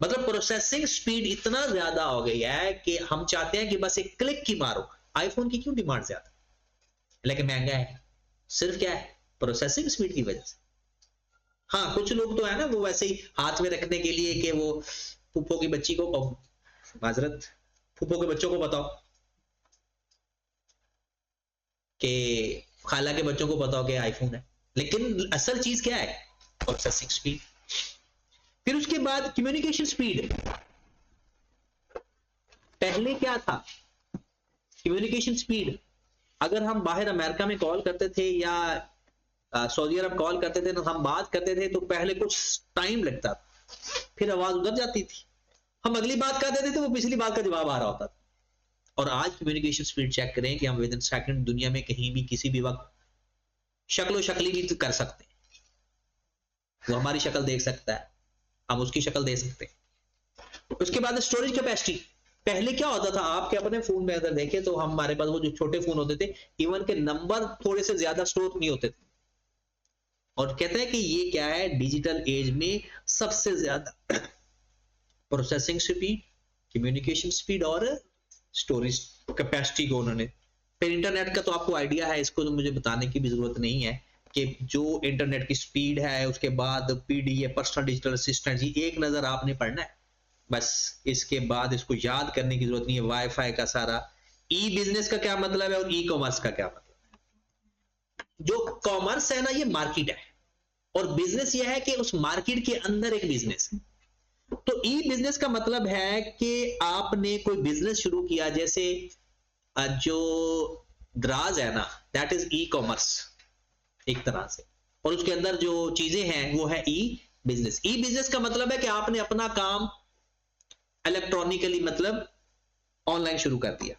A: मतलब प्रोसेसिंग स्पीड इतना ज्यादा हो गई है कि हम चाहते हैं कि बस एक क्लिक की मारो। आईफोन की क्यों डिमांड ज्यादा, लेकिन महंगा है, सिर्फ क्या है, प्रोसेसिंग स्पीड की वजह से। हाँ कुछ लोग तो है ना वो वैसे ही हाथ में रखने के लिए कि वो फूफो की बच्ची को, माजरत, फूफो के बच्चों को बताओ कि खाला के बच्चों को बताओ कि आईफोन है, लेकिन असल चीज क्या है, प्रोसेसिंग स्पीड। फिर उसके बाद कम्युनिकेशन स्पीड। पहले क्या था, कम्युनिकेशन स्पीड, अगर हम बाहर अमेरिका में कॉल करते थे या सऊदी अरब कॉल करते थे तो हम बात करते थे तो पहले कुछ टाइम लगता था, फिर आवाज उधर जाती थी, हम अगली बात कर देते थे, वो पिछली बात का जवाब आ रहा होता था। और आज कम्युनिकेशन स्पीड चेक करें कि हम विद इन सेकंड दुनिया में कहीं भी किसी भी वक्त शक्लो शक्ली भी कर सकते हैं, वो हमारी शक्ल देख सकता है, हम उसकी शक्ल दे सकते हैं। उसके बाद स्टोरेज कैपेसिटी। पहले क्या होता था, आपके अपने फोन में अगर देखें तो हमारे पास वो जो छोटे फोन होते थे, इवन के नंबर थोड़े से ज्यादा स्टोर नहीं होते थे। और कहते हैं कि ये क्या है, डिजिटल एज में सबसे ज्यादा प्रोसेसिंग स्पीड, कम्युनिकेशन स्पीड और स्टोरेज कैपेसिटी को उन्होंने। फिर इंटरनेट का तो आपको आइडिया है, इसको तो मुझे बताने की भी जरूरत नहीं है कि जो इंटरनेट की स्पीड है, उसके बाद पीडी है, पर्सनल डिजिटल असिस्टेंट, ये एक नजर आपने पढ़ना है बस, इसके बाद इसको याद करने की जरूरत नहीं है। वाईफाई का सारा, ई बिजनेस का क्या मतलब है और ई कॉमर्स का क्या मतलब है। जो कॉमर्स है ना ये मार्केट है, और बिजनेस ये है कि उस मार्केट के अंदर एक बिजनेस है। तो ई बिजनेस का मतलब है कि आपने कोई बिजनेस शुरू किया, जैसे जो दराज है ना, दैट इज ई कॉमर्स एक तरह से, और उसके अंदर जो चीजें हैं वो है ई बिजनेस। ई बिजनेस का मतलब है कि आपने अपना काम इलेक्ट्रॉनिकली मतलब ऑनलाइन शुरू कर दिया,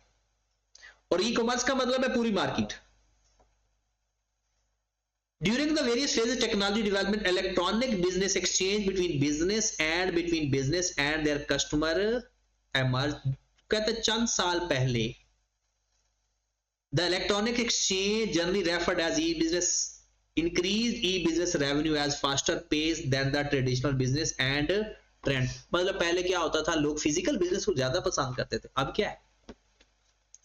A: और ई कॉमर्स का मतलब है पूरी market. During the various phases technology development, electronic business exchange between business and their customer emerged. कहते चंद साल पहले the electronic exchange generally referred as e-business increased e-business revenue as faster pace than the traditional business and trend। मतलब पहले क्या होता था, लोग physical business को ज्यादा पसंद करते थे, अब क्या है,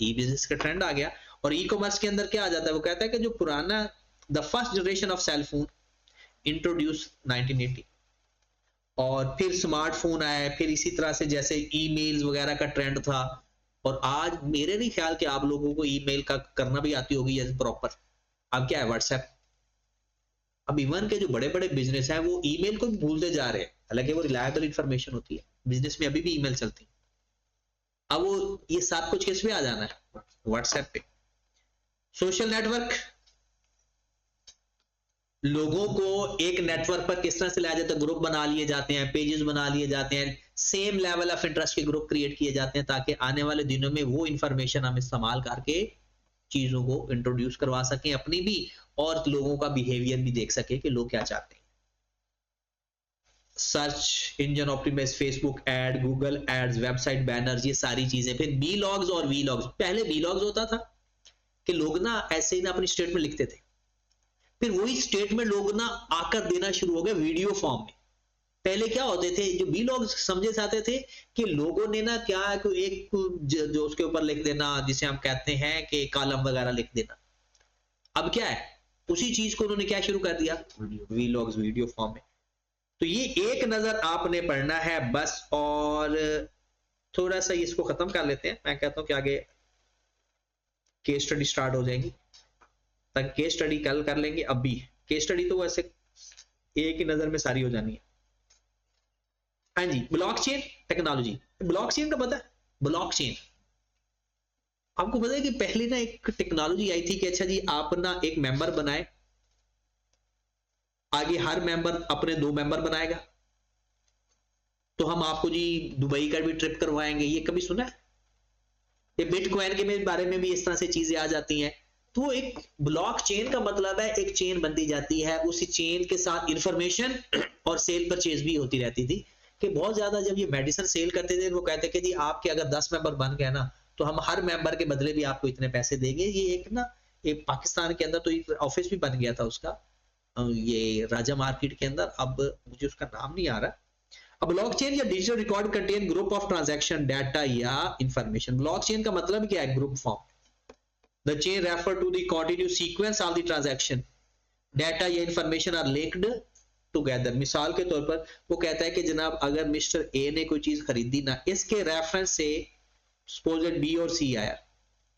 A: ई बिजनेस का ट्रेंड आ गया। और ई कॉमर्स के अंदर क्या आ जाता है, वो कहता है कि जो पुराना the first generation of cell phone introduce 1980, और फिर स्मार्टफोन आया, फिर इसी तरह से जैसे ईमेल्स वगैरह का ट्रेंड था, और आज मेरे नहीं ख्याल कि आप लोगों को ईमेल का करना भी आती होगी जैसे प्रॉपर। अब क्या है, व्हाट्सएप। अब इवन के जो बड़े बड़े बिजनेस है वो ईमेल को भी भूलते जा रहे हैं, हालांकि वो रिलायबल इंफॉर्मेशन होती है, बिजनेस में अभी भी ईमेल चलती है। अब वो ये सब कुछ किस पे आ जाना है, व्हाट्सएप पे। सोशल नेटवर्क, लोगों को एक नेटवर्क पर किस तरह से लाया जाता है, ग्रुप बना लिए जाते हैं, पेजेस बना लिए जाते हैं, सेम लेवल ऑफ इंटरेस्ट के ग्रुप क्रिएट किए जाते हैं, ताकि आने वाले दिनों में वो इंफॉर्मेशन हम इस्तेमाल करके चीजों को इंट्रोड्यूस करवा सकें अपनी भी, और लोगों का बिहेवियर भी देख सके कि लोग क्या चाहते हैं। Search engine optimise, Facebook ad, Google ads, website banners, ये सारी चीजें। फिर बी लॉग्स और वी लॉग्स। पहले बी लॉग्स होता था कि लोग ना ऐसे ही ना अपनी स्टेटमेंट लिखते थे, फिर वही स्टेटमेंट लोग ना आकर देना शुरू हो गए वीडियो फॉर्म में। पहले क्या होते थे, जो बी लॉग समझे जाते थे कि लोगों ने ना क्या एक जो उसके ऊपर लिख देना, जिसे हम कहते हैं कि कॉलम वगैरह लिख देना। अब क्या है, उसी चीज को उन्होंने क्या शुरू कर दिया, वी लॉग्स वीडियो फॉर्म में। तो ये एक नजर आपने पढ़ना है बस, और थोड़ा सा इसको खत्म कर लेते हैं। मैं कहता हूं कि आगे केस स्टडी स्टार्ट हो जाएगी, तक केस स्टडी कल कर लेंगे। अभी केस स्टडी तो वैसे एक ही नजर में सारी हो जानी है। हाँ जी, ब्लॉकचेन टेक्नोलॉजी। ब्लॉकचेन का पता है? ब्लॉकचेन आपको पता है कि पहले ना एक टेक्नोलॉजी आई थी कि अच्छा जी आप ना एक मेंबर बनाए, आगे हर मेंबर अपने 2 मेंबर बनाएगा, तो हम आपको जी दुबई का भी ट्रिप करवाएंगे। ये कभी सुना है? ये बिटकॉइन के बारे में भी इस तरह से चीजें आ जाती हैं। तो एक ब्लॉक चेन का मतलब है एक चेन बनती जाती है, उसी चेन के साथ इंफॉर्मेशन और सेल परचेज भी होती रहती थी। कि बहुत ज्यादा जब ये मेडिसिन सेल करते थे, वो कहते कि जी आपके अगर 10 मेंबर बन गए ना, तो हम हर मेंबर के बदले भी आपको इतने पैसे देंगे। ये एक ना एक पाकिस्तान के अंदर तो एक ऑफिस भी बन गया था उसका, ये राजा मार्केट के अंदर। अब मुझे उसका नाम नहीं आ रहा। अब ब्लॉकचेन या digital record contain group of transaction data या इंफॉर्मेशन। ब्लॉकचेन का मतलब क्या है? Group form. The chain refer to the continuous sequence of the transaction, data या इंफॉर्मेशन आर लिंक्ड टुगेदर। मिसाल के तौर पर वो कहता है कि जनाब अगर मिस्टर ए ने कोई चीज खरीदी ना, इसके रेफरेंस से सपोज बी और सी आया,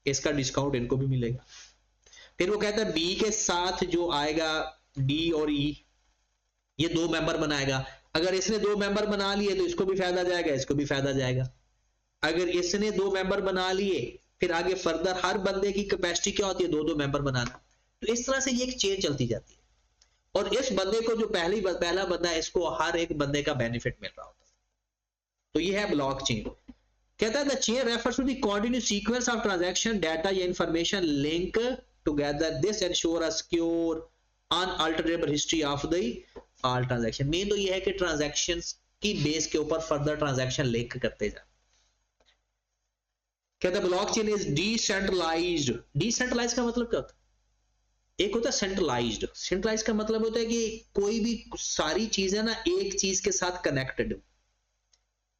A: इसका डिस्काउंट इनको भी मिलेगा। फिर वो कहता है बी के साथ जो आएगा डी और ई, ये 2 मेंबर बनाएगा। अगर इसने 2 मेंबर बना लिए तो इसको भी फायदा जाएगा, इसको भी फायदा जाएगा। अगर इसने 2 मेंबर बना लिए, फिर आगे फर्दर हर बंदे की कैपेसिटी क्या होती है? 2-2 मेंबर बनाना। तो इस तरह से ये एक चेन चलती जाती है, और इस बंदे को जो पहला बंदा है, इसको हर एक बंदे का बेनिफिट मिल रहा होता है। तो ये है ब्लॉक चेन। कहता है the chain refers to the continuous sequence of transaction, data या information link together. This ensure a secure unalterable history of the all transaction. मेन तो ये है कि ट्रांजैक्शंस की बेस के ऊपर फर्दर ट्रांजैक्शन लिंक करते जाए। कहता है ब्लॉकचेन इज डिसेंट्रलाइज्ड। डिसेंट्रलाइज्ड का मतलब क्या होता है? एक होता है सेंट्रलाइज्ड। सेंट्रलाइज्ड का मतलब होता है कि कोई भी सारी चीजें ना एक चीज के साथ कनेक्टेड,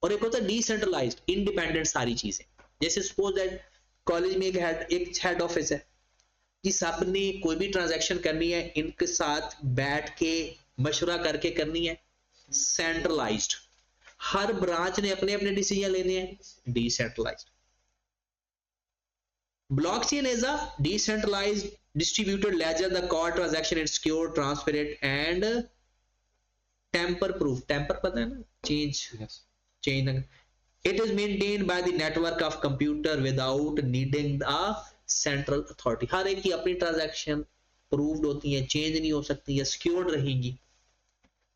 A: और एक होता है डिसेंट्रलाइज्ड, इंडिपेंडेंट सारी चीजें। जैसे सपोज दैट कॉलेज में एक हेड ऑफिस है जी, सबने कोई भी ट्रांजैक्शन करनी है इनके साथ बैठ के मशवरा करके करनी है, सेंट्रलाइज्ड। हर ब्रांच ने अपने अपने डिसीजन लेने हैं, decentralised. Blockchain is a decentralised distributed ledger. The core transaction is secure, transparent and tamper proof. Tamper पता है ना? Change. Yes. Change. It is maintained by the network of computer without needing a central authority. हर एक की अपनी transaction proved होती है, change नहीं हो सकती है, सिक्योर्ड रहेंगी।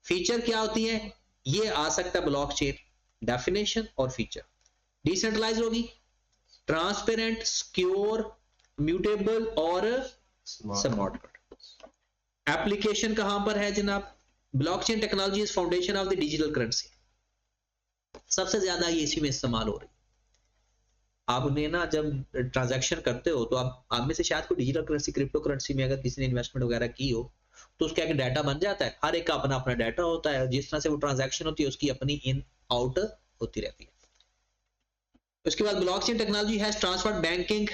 A: फीचर क्या होती है? ये आ सकता है ब्लॉकचेन, डेफिनेशन और फीचर। डिसेंट्रलाइज होगी, ट्रांसपेरेंट, सिक्योर, म्यूटेबल और स्मार्ट कॉन्ट्रैक्ट। एप्लीकेशन कहां पर है जनाब? Blockchain technology is foundation of the digital currency. सबसे ज्यादा ये इसी में इस्तेमाल हो रही है। आपने ना जब ट्रांजैक्शन करते हो तो आप में से शायद कोई डिजिटल करेंसी, क्रिप्टो करेंसी में अगर किसी ने इन्वेस्टमेंट वगैरह की हो, तो उसका एक डाटा बन जाता है। हर एक का अपना अपना डाटा होता है, जिस तरह से वो ट्रांजैक्शन होती है उसकी अपनी इन आउट होती रहती है। उसके बाद blockchain technology has transferred banking.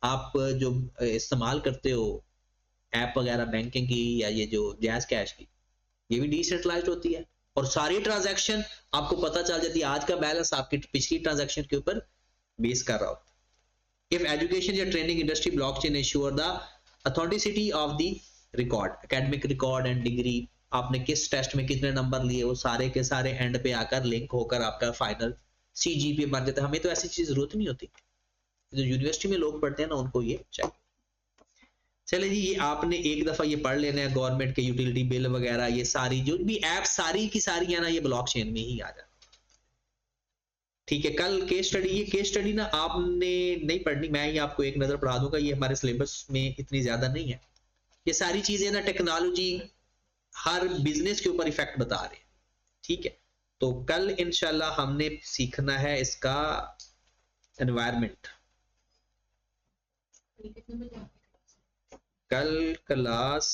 A: आप जो इस्तेमाल करते हो ऐप वगैरह बैंकिंग की या ये जो जैज कैश की, ये भी डिसेंट्रलाइज्ड होती है, और सारी ट्रांजैक्शन आपको पता चल जाती है। आज का बैलेंस आपकी पिछली ट्रांजैक्शन के ऊपर बेस कर रहा होता है। इफ एजुकेशन या training industry, blockchain ensure the authenticity of the record, academic record and degree, आपने किस टेस्ट में कितने नंबर लिए, वो सारे के सारे एंड पे आकर लिंक होकर आपका फाइनल CGPA बन जाता है। हमें तो ऐसी चीज जरूरत नहीं होती, जो यूनिवर्सिटी में लोग पढ़ते हैं ना उनको ये चाहिए। चले जी, ये आपने एक दफा ये पढ़ लेना है, गवर्नमेंट के यूटिलिटी बिल वगैरह, ये सारी जो भी ऐप सारी की सारी है ना, ये ब्लॉकचेन में ही आ जाए। ठीक है, कल केस स्टडी, ये केस स्टडी ना आपने नहीं पढ़नी, मैं ये आपको एक नजर पढ़ा दूंगा, ये हमारे सिलेबस में इतनी ज्यादा नहीं है। ये सारी चीजें ना टेक्नोलॉजी हर बिजनेस के ऊपर इफेक्ट बता रहे हैं। ठीक है, तो कल इंशाल्लाह हमने सीखना है इसका एनवायरनमेंट। कल क्लास